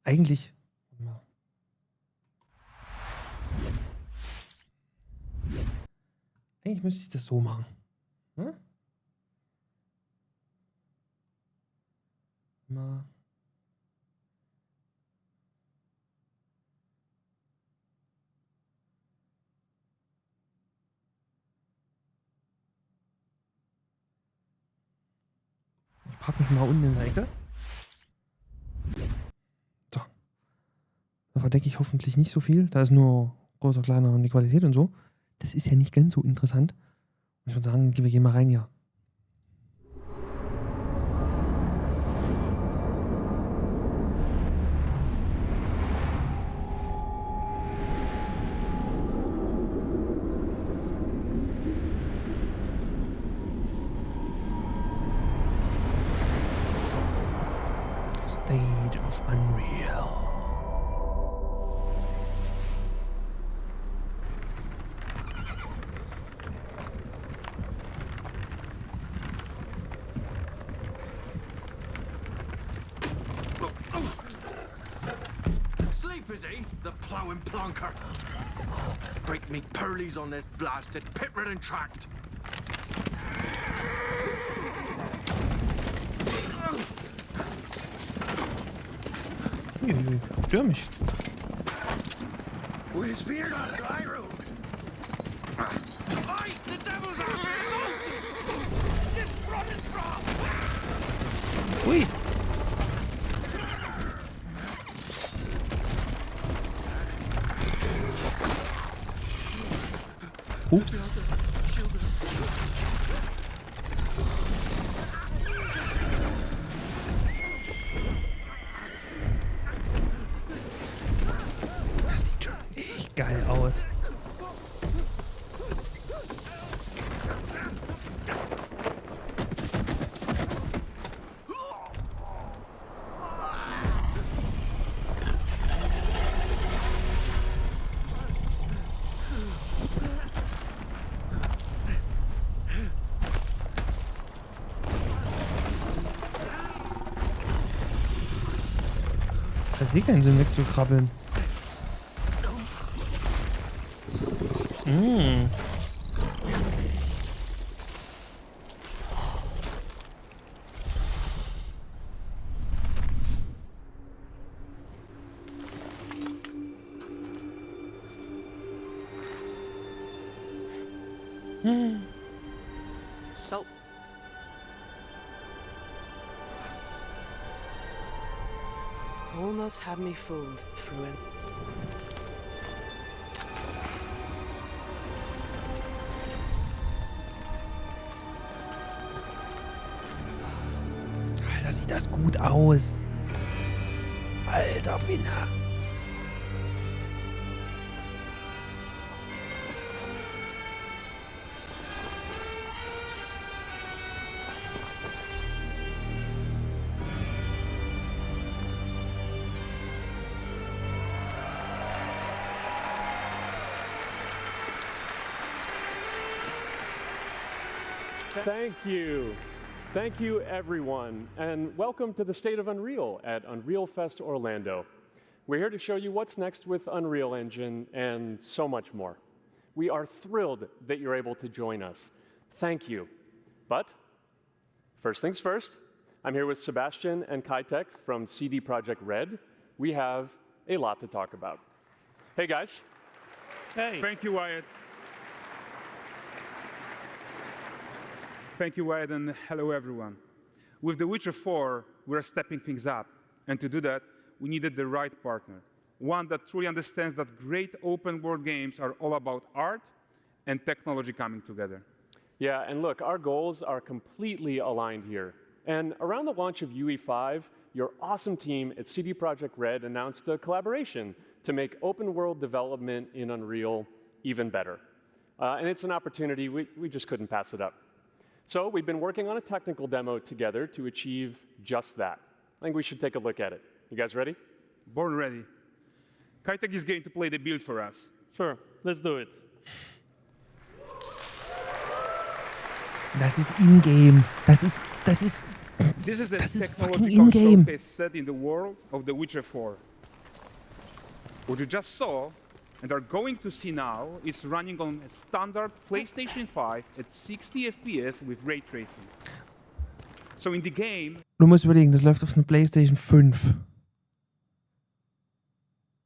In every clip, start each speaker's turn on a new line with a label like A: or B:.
A: Eigentlich müsste ich das so machen. Hm? Mal. Ich packe mich mal unten in der Ecke. So. Da verdecke ich hoffentlich nicht so viel. Da ist nur großer, kleiner und die Qualität und so. Das ist ja nicht ganz so interessant. Ich würde sagen, wir gehen mal rein hier. State of Unreal.
B: Sleep, is he? The ploughing plonker. Break me pearlies on this blasted pit-ridden tract.
A: Stör mich.
B: Where's Hier on dry road? Oi, the devil's out! Just running from!
A: Ui. Ups. Das sieht schon echt geil aus. Das hat eh keinen Sinn wegzukrabbeln.
C: Salt. Almost had me fooled, Fruin.
A: Alter, sieht das gut aus. Alter Winner.
D: Thank you. Thank you, everyone, and welcome to the State of Unreal at Unreal Fest Orlando. We're here to show you what's next with Unreal Engine and so much more. We are thrilled that you're able to join us. Thank you. But first things first, I'm here with Sebastian and Kitek from CD Projekt Red. We have a lot to talk about. Hey, guys.
E: Hey.
F: Thank you, Wyatt. Thank you, Wyatt, and hello, everyone. With The Witcher 4, we're stepping things up. And to do that, we needed the right partner, one that truly understands that great open-world games are all about art and technology coming together.
D: Yeah, and look, our goals are completely aligned here. And around the launch of UE5, your awesome team at CD Projekt Red announced a collaboration to make open-world development in Unreal even better. And it's an opportunity, we just couldn't pass it up. So we've been working on a technical demo together to achieve just that. I think we should take a look at it. You guys ready?
F: Born ready. Kitek is going to play the build for us.
E: Sure, let's do it.
A: Das ist in-game. Das ist
F: This is a
A: fucking
F: technological
A: in-game.
F: showcase set in the world of The Witcher 4. What you just saw and are going to see now is running on a standard PlayStation 5 at 60 FPS with ray tracing. So in the game,
A: Du musst überlegen, das läuft auf einer PlayStation 5.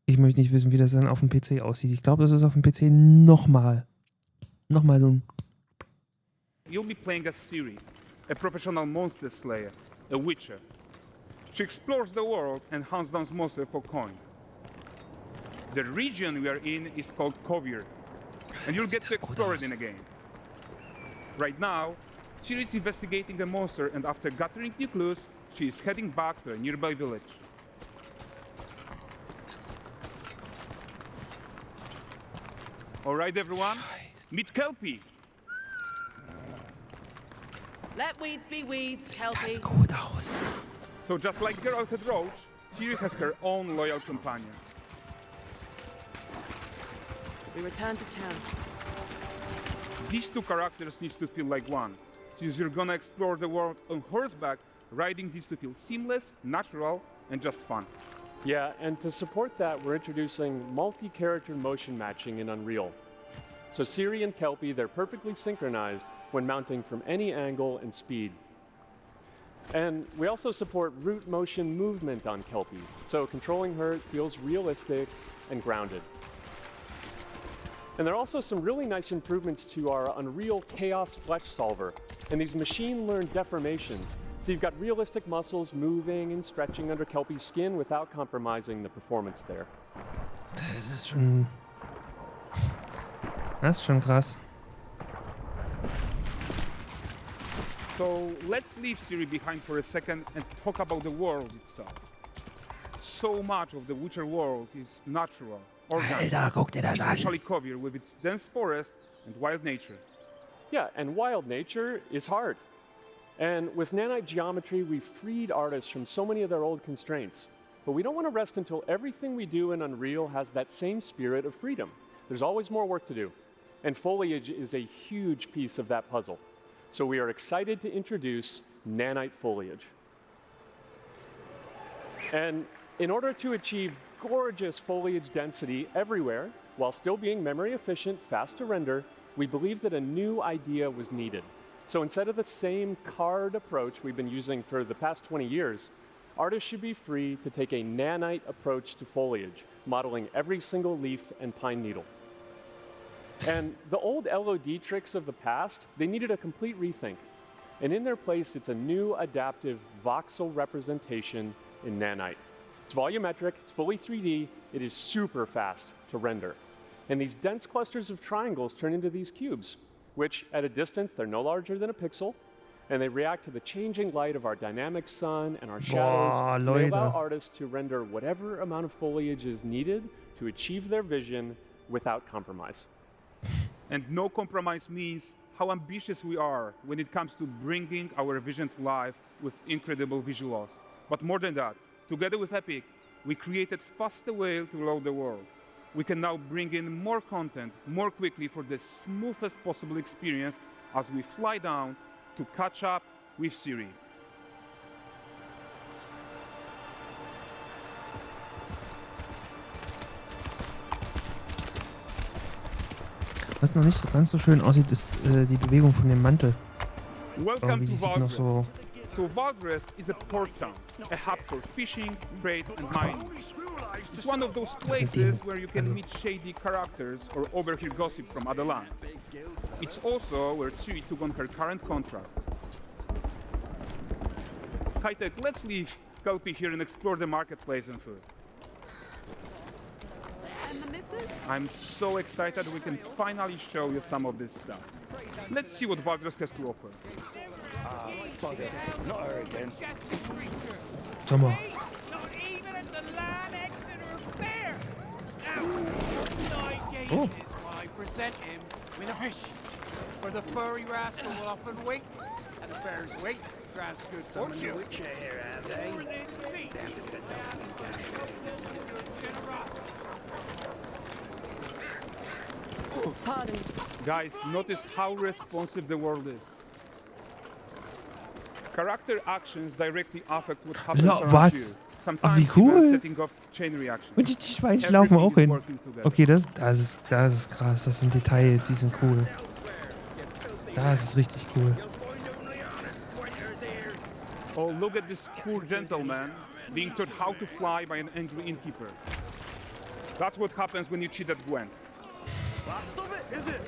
A: Ich möchte nicht wissen, wie das dann auf dem PC aussieht. Ich glaube, das ist auf dem PC nochmal so ein...
F: you'll be playing as Ciri, a professional monster slayer, a witcher. She explores the world and hunts down monsters for coin. The region we are in is called Hier, and you'll get to explore it in a game. Right now, Ciri is investigating a monster, and after gathering new clues, she is heading back to a nearby village. All right, everyone, meet Kelpie.
C: Let weeds be weeds, Kelpie.
A: Das gut aus.
F: So just like Geralt and Roach, Ciri has her own loyal companion.
C: We return to town.
F: These two characters need to feel like one. Since you're gonna explore the world on horseback, riding needs to feel seamless, natural, and just fun.
D: Yeah, and to support that, we're introducing multi-character motion matching in Unreal. So Ciri and Kelpie, they're perfectly synchronized when mounting from any angle and speed. And we also support root motion movement on Kelpie, so controlling her feels realistic and grounded. And there are also some really nice improvements to our Unreal Chaos Flesh Solver and these machine-learned deformations. So you've got realistic muscles moving and stretching under Kelpie's skin without compromising the performance there.
A: Das ist schon... Das ist schon krass.
F: So let's leave Ciri behind for a second and talk about the world itself. So much of the Witcher world is natural, organic,
A: Alter, guck dir das an.
F: especially Hier with its dense forest and wild nature.
D: Yeah, and wild nature is hard. And with nanite geometry, we've freed artists from so many of their old constraints. But we don't want to rest until everything we do in Unreal has that same spirit of freedom. There's always more work to do. And foliage is a huge piece of that puzzle. So we are excited to introduce nanite foliage. And in order to achieve gorgeous foliage density everywhere, while still being memory efficient, fast to render, we believe that a new idea was needed. So instead of the same card approach we've been using for the past 20 years, artists should be free to take a nanite approach to foliage, modeling every single leaf and pine needle. And the old LOD tricks of the past, they needed a complete rethink. And in their place, it's a new adaptive voxel representation in nanite. It's volumetric, it's fully 3D, it is super fast to render. And these dense clusters of triangles turn into these cubes, which at a distance, they're no larger than a pixel, and they react to the changing light of our dynamic sun and our shadows. They allow artists to render whatever amount of foliage is needed to achieve their vision without compromise.
F: And no compromise means how ambitious we are when it comes to bringing our vision to life with incredible visuals. But more than that, together with Epic, we created faster way to load the world. We can now bring in more content more quickly for the smoothest possible experience as we fly down to catch up with Ciri.
A: Was noch nicht so ganz so schön aussieht, ist die Bewegung von dem Mantel.
F: Welcome
A: Irgendwie
F: to
A: die sieht noch
F: Valdrest.
A: so...
F: So Valdrest is a port town, a hub for fishing, trade and mining. It's one of those places where you can meet shady characters or overhear gossip from other lands. It's also where Ciri took on her current contract. High-tech, let's leave Kelpie here and explore the marketplace and food.
G: And the missus?
F: I'm so excited we can finally show you some of this stuff. Let's see what Valdrest has to offer.
H: Not her again.
A: Schau mal.
I: Not even at the Land Exeter Fair. Now, 9 gauges
A: Oh.
I: is why I present him with a fish. For the furry rascal will often wait, and a bear's weight grants good fortune.
H: Witcher here, have they?
C: Pardon.
F: Guys, notice how responsive the world is. Character actions directly affect what happens around
A: Was?
F: you. Sometimes
A: wie cool.
F: even setting off chain reaction.
A: Und die Schweinchen laufen
F: Everything
A: auch
F: is
A: hin.
F: working together.
A: Okay, das ist krass. Das sind Details, die sind cool. Das ist richtig cool.
F: Oh, look at this poor gentleman being taught how to fly by an angry innkeeper. That's what happens when you cheat at Gwent.
B: Last of it, is it?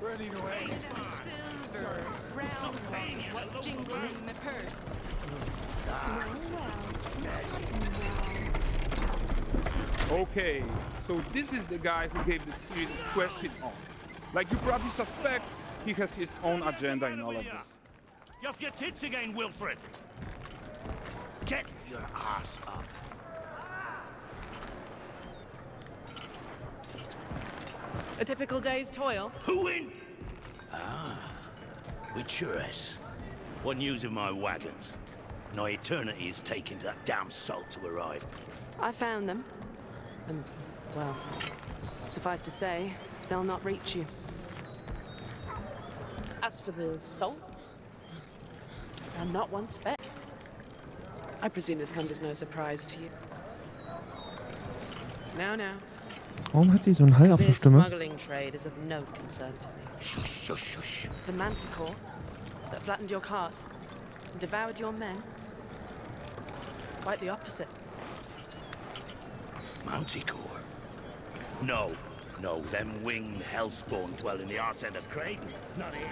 B: Running away.
C: Silver, round ones, what jingle in my purse.
F: Okay, so this is the guy who gave the series of quests his own. Like you probably suspect, he has his own agenda in all of this.
H: You're off your tits again, Wilfred. Get your ass up.
C: A typical day's toil.
H: Who in? Ah, with yours. One news of my wagons. No eternity is taking that damn salt to arrive.
C: I found them. And, well, suffice to say, they'll not reach you. As for the salt, I found not one speck. I presume this comes as no surprise to you. Now.
A: Warum hat sie so einen Hall auf der
C: This
A: Stimme?
C: smuggling trade is of no concern to me.
H: Shush, shush, shush.
C: The manticore that flattened your cart and devoured your men? Quite the opposite.
H: Manticore? No, them winged hellspawn dwell in the arse end of Creighton. Not here.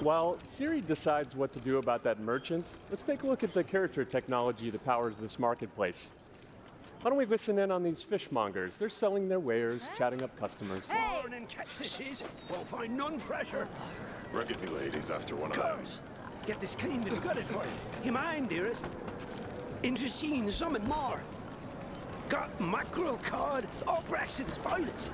D: While Siri decides what to do about that merchant, let's take a look at the character technology that powers this marketplace. Why don't we listen in on these fishmongers? They're selling their wares, chatting up customers.
H: Morning, catch this is. Won't find none fresher.
B: Reckon me lady's after one of them.
H: Girls, get this cleaned and gutted for you. You mind, dearest? Into seeing some and more. Got mackerel cod, all Brexit's finest.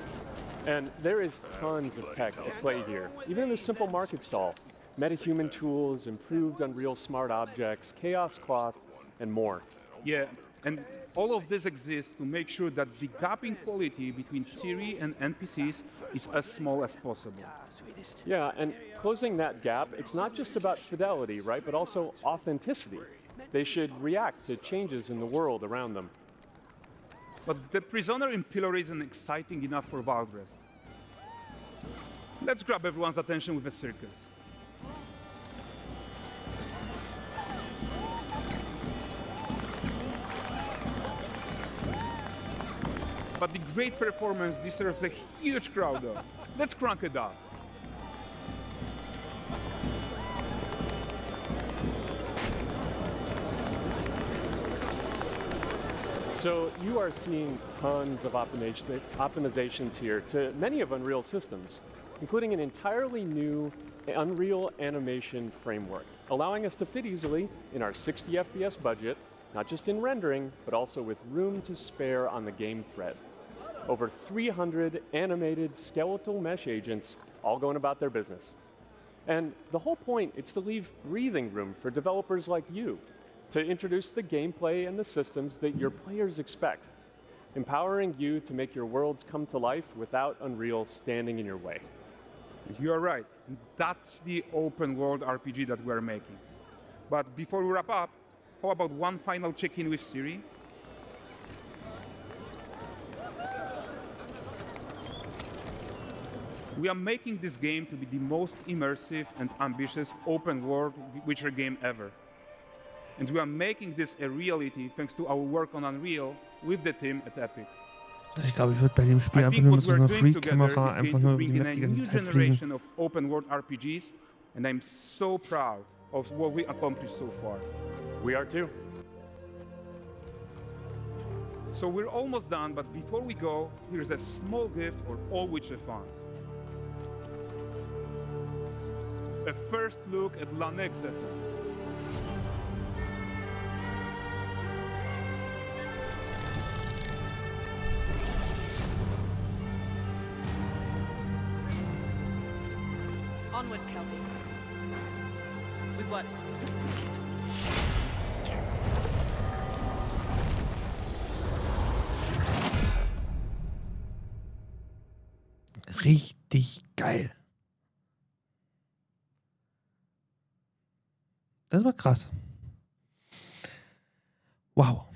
D: And there is tons of tech at play here, even in this simple market stall. Metahuman tools, improved Unreal smart objects, chaos cloth, and more.
F: Yeah, and all of this exists to make sure that the gap in quality between Siri and NPCs is as small as possible.
D: Yeah, and closing that gap, it's not just about fidelity, right, but also authenticity. They should react to changes in the world around them.
F: But the prisoner in Pillory isn't exciting enough for Valdrest. Let's grab everyone's attention with a circus. But the great performance deserves a huge crowd though. Let's crank it up.
D: So you are seeing tons of optimizations here to many of Unreal systems, including an entirely new Unreal animation framework, allowing us to fit easily in our 60 FPS budget, not just in rendering, but also with room to spare on the game thread. Over 300 animated skeletal mesh agents all going about their business. And the whole point is to leave breathing room for developers like you to introduce the gameplay and the systems that your players expect, empowering you to make your worlds come to life without Unreal standing in your way.
F: You are right. That's the open world RPG that we're making. But before we wrap up, how about one final check-in with Siri? We are making this game to be the most immersive and ambitious open world Witcher game ever. And we are making this a reality thanks to our work on Unreal with the team at Epic.
A: Ich glaube, ich würde bei dem Spiel
F: I
A: einfach
F: think
A: nur mit
F: what
A: so
F: we're
A: einer
F: doing together
A: Freak-Kamera
F: is
A: einfach
F: going
A: nur
F: to
A: über
F: bring
A: die
F: in
A: Map
F: a
A: die
F: new
A: ganze Zeit fliegen.
F: generation of open world RPGs, and I'm so proud of what we accomplished so far.
D: We are too.
F: So we're almost done, but before we go, here's a small gift for all Witcher fans. A first look at Lanexeter.
C: Onward, Kelby. With what?
A: Richtig geil. Das war krass. Wow.